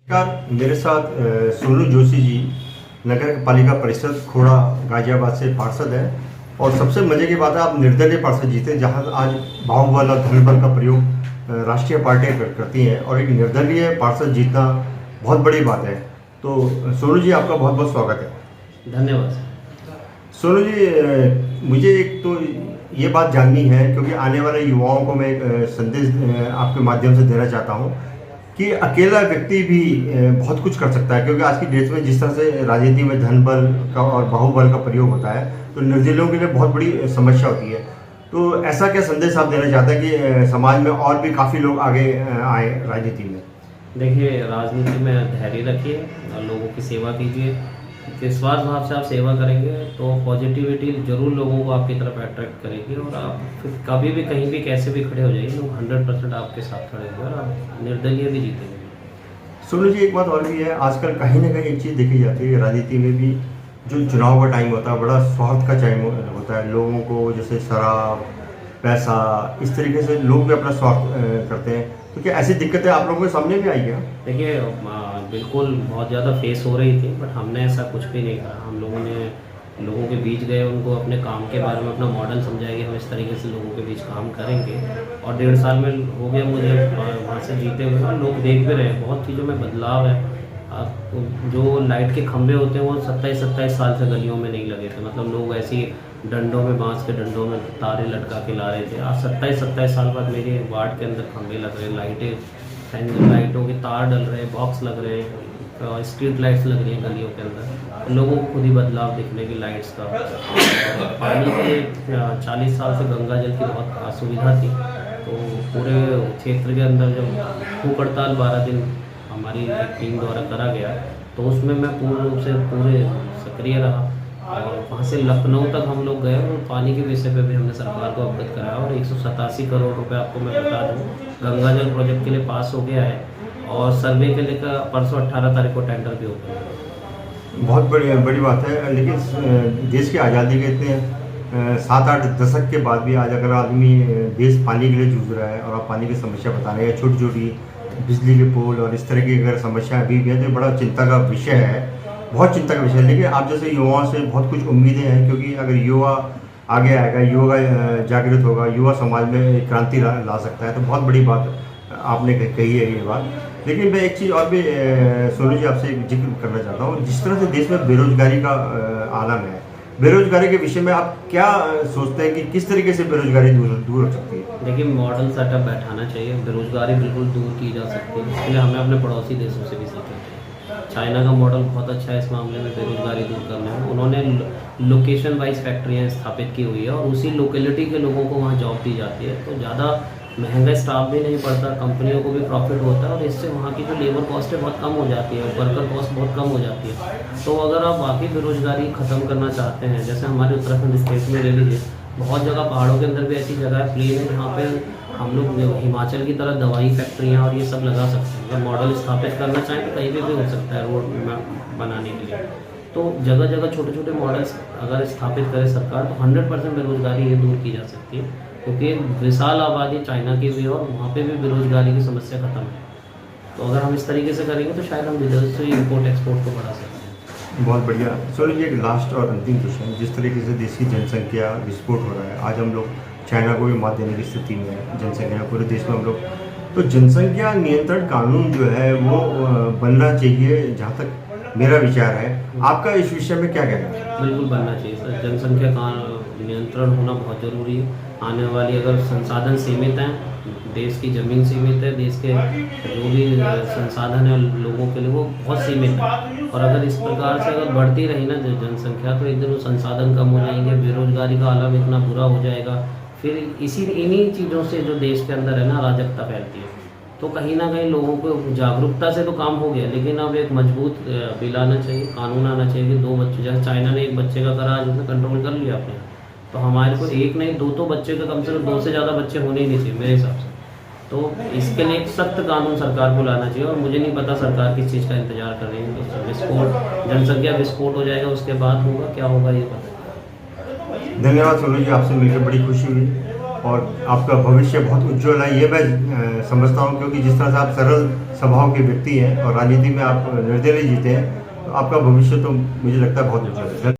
नमस्कार, मेरे साथ सोनू जोशी जी नगर पालिका परिषद खोड़ा गाजियाबाद से पार्षद है। और सबसे मज़े की बात है, आप निर्दलीय पार्षद जीते, जहां आज बाहुबल और धनबल का प्रयोग राष्ट्रीय पार्टियां करती हैं, और एक निर्दलीय पार्षद जीतना बहुत बड़ी बात है। तो सोनू जी, आपका बहुत बहुत स्वागत है। धन्यवाद सर। सोनू जी, मुझे एक तो ये बात जाननी है, क्योंकि आने वाले युवाओं को मैं एक संदेश आपके माध्यम से देना चाहता हूँ कि अकेला व्यक्ति भी बहुत कुछ कर सकता है। क्योंकि आज की डेट में जिस तरह से राजनीति में धन बल का और बाहुबल का प्रयोग होता है, तो निर्दलीयों के लिए बहुत बड़ी समस्या होती है। तो ऐसा क्या संदेश आप देना चाहते हैं कि समाज में और भी काफ़ी लोग आगे आए राजनीति में? देखिए, राजनीति में धैर्य रखिए और लोगों की सेवा कीजिए। निस्वार्थ भाव से आप सेवा करेंगे तो पॉजिटिविटी जरूर लोगों को आपकी तरफ अट्रैक्ट करेगी, और आप फिर कभी भी कहीं भी कैसे भी खड़े हो जाइए, लोग 100% आपके साथ खड़े होंगे और आप निर्दलीय भी जीतेंगे। सोनू जी, एक बात और भी है, आजकल कहीं ना कहीं एक चीज़ देखी जाती है राजनीति में भी, जो चुनाव का टाइम होता है बड़ा स्वार्थ का टाइम होता है। लोगों को जैसे शराब, पैसा, इस तरीके से लोग भी अपना स्वार्थ करते हैं। तो क्या ऐसी दिक्कतें आप लोगों के सामने भी आई क्या? देखिए, बिल्कुल बहुत ज़्यादा फेस हो रही थी, बट हमने ऐसा कुछ भी नहीं कहा। हम लोगों ने लोगों के बीच गए, उनको अपने काम के बारे में अपना मॉडल समझाया कि हम इस तरीके से लोगों के बीच काम करेंगे। और 1.5 साल में हो गया मुझे वहाँ से जीते हुए, और लोग देख भी रहे हैं बहुत चीज़ों में बदलाव है। आप जो लाइट के खंभे होते हैं वो 27-27 साल से गलियों में नहीं लगे थे। मतलब लोग ऐसी डंडों में, बांस के डंडों में तारे लटका के ला रहे थे। आज 27-27 साल बाद मेरे वार्ड के अंदर खंभे लग रहे हैं, लाइटों के तार डल रहे हैं, बॉक्स लग रहे हैं, स्ट्रीट लाइट्स लग रही हैं गलियों के अंदर। लोगों को खुद ही बदलाव दिखने की लाइट्स का। पानी के 40 साल से गंगा जल की बहुत असुविधा थी, तो पूरे क्षेत्र के अंदर जब भूख हड़ताल 12 दिन हमारी एक टीम द्वारा करा गया, तो उसमें मैं पूर्ण रूप से पूरे सक्रिय रहा। और वहाँ से लखनऊ तक हम लोग गए और पानी के विषय पे भी हमने सरकार को अवगत कराया। और 187 करोड़ रुपए आपको मैं बता दूँ, गंगा जल प्रोजेक्ट के लिए पास हो गया है, और सर्वे के लेकर परसों 18 तारीख को टेंडर भी ओपन है। बहुत बड़ी बात है। लेकिन देश की आज़ादी के इतने 7-8 दशक के बाद भी आज अगर आदमी देश पानी के लिए जूझ रहा है, और आप पानी की समस्या बता रहे हैं, छोटी छोटी बिजली के पोल और इस तरह की अगर समस्या अभी भी है, तो बड़ा चिंता का विषय है, बहुत चिंता का विषय है। लेकिन आप जैसे युवाओं से बहुत कुछ उम्मीदें हैं, क्योंकि अगर युवा आगे आएगा, युवा जागृत होगा, युवा समाज में क्रांति ला सकता है। तो बहुत बड़ी बात आपने कही है ये बात। लेकिन मैं एक चीज़ और भी सोनू जी आपसे एक जिक्र करना चाहता हूँ। जिस तरह से देश में बेरोजगारी का आलम है, बेरोजगारी के विषय में आप क्या सोचते हैं कि किस तरीके से बेरोजगारी दूर हो सकती है? देखिए, मॉडल सेटअप बैठाना चाहिए, बेरोजगारी बिल्कुल दूर की जा सकती है। इसके लिए हमें अपने पड़ोसी देशों से भी सीखना चाहिए। चाइना का मॉडल बहुत अच्छा है इस मामले में बेरोजगारी दूर करने में। उन्होंने लोकेशन वाइज फैक्ट्रियाँ स्थापित की हुई है, और उसी लोकेलिटी के लोगों को वहाँ जॉब दी जाती है। तो ज़्यादा महंगा स्टाफ भी नहीं पड़ता, कंपनियों को भी प्रॉफिट होता है, और इससे वहाँ की जो लेबर कॉस्ट है बहुत कम हो जाती है, वर्कर कॉस्ट बहुत कम हो जाती है। तो अगर आप वाकई बेरोजगारी ख़त्म करना चाहते हैं, जैसे हमारे उत्तराखंड स्टेट में ले लीजिए, बहुत जगह पहाड़ों के अंदर भी ऐसी जगह है, प्लेन है, जहाँ पे हम लोग हिमाचल की तरह दवाई फैक्ट्रियाँ और ये सब लगा सकते हैं। अगर मॉडल स्थापित करना चाहें तो कहीं भी हो सकता है रोड बनाने के लिए। तो जगह जगह छोटे छोटे मॉडल्स अगर स्थापित करे सरकार, तो 100% बेरोजगारी ये दूर की जा सकती है। क्योंकि विशाल आबादी चाइना की भी है, और वहाँ पे भी बेरोजगारी की समस्या खत्म है। तो अगर हम इस तरीके से करेंगे तो शायद हम विदेश से इम्पोर्ट एक्सपोर्ट को बढ़ा सकते हैं। बहुत बढ़िया। सो ये एक लास्ट और अंतिम क्वेश्चन, जिस तरीके से देश की जनसंख्या विस्फोट हो रहा है, आज हम लोग चाइना को भी मात देने की स्थिति में है, जनसंख्या पूरे देश में हम लोग, तो जनसंख्या नियंत्रण कानून जो है वो बनना चाहिए, जहाँ तक मेरा विचार है। आपका इस विषय में क्या कहना है? बिल्कुल बनना चाहिए सर, जनसंख्या का नियंत्रण होना बहुत ज़रूरी है। आने वाली अगर संसाधन सीमित हैं, देश की ज़मीन सीमित है, देश के जो भी संसाधन है लोगों के लिए वो बहुत सीमित है, और अगर इस प्रकार से अगर बढ़ती रही ना जनसंख्या, तो एक दिन वो संसाधन कम हो जाएंगे, बेरोजगारी का आलम इतना बुरा हो जाएगा। फिर इन्हीं चीज़ों से जो देश के अंदर है ना अराजकता फैलती है। तो कहीं ना कहीं लोगों को जागरूकता से तो काम हो गया, लेकिन अब एक मजबूत बिल आना चाहिए, कानून आना चाहिए कि 2 बच्चे, जैसे चाइना ने 1 बच्चे का करा, आज उसने कंट्रोल कर लिया अपने। तो हमारे को 1 नहीं 2 तो बच्चे का, कम से कम 2 से ज़्यादा बच्चे होने ही नहीं चाहिए मेरे हिसाब से। तो इसके लिए एक सख्त कानून सरकार को लाना चाहिए, और मुझे नहीं पता सरकार किस चीज़ का इंतजार कर रही है। तो विस्फोट, जनसंख्या विस्फोट हो जाएगा, उसके बाद होगा क्या होगा ये पता। धन्यवाद सोनू जी, आपसे मिलकर बड़ी खुशी हुई। और आपका भविष्य बहुत उज्जवल है, ये मैं समझता हूँ, क्योंकि जिस तरह से आप सरल स्वभाव के व्यक्ति हैं और राजनीति में आप निर्दलीय जीते हैं, तो आपका भविष्य तो मुझे लगता है बहुत उज्जवल है।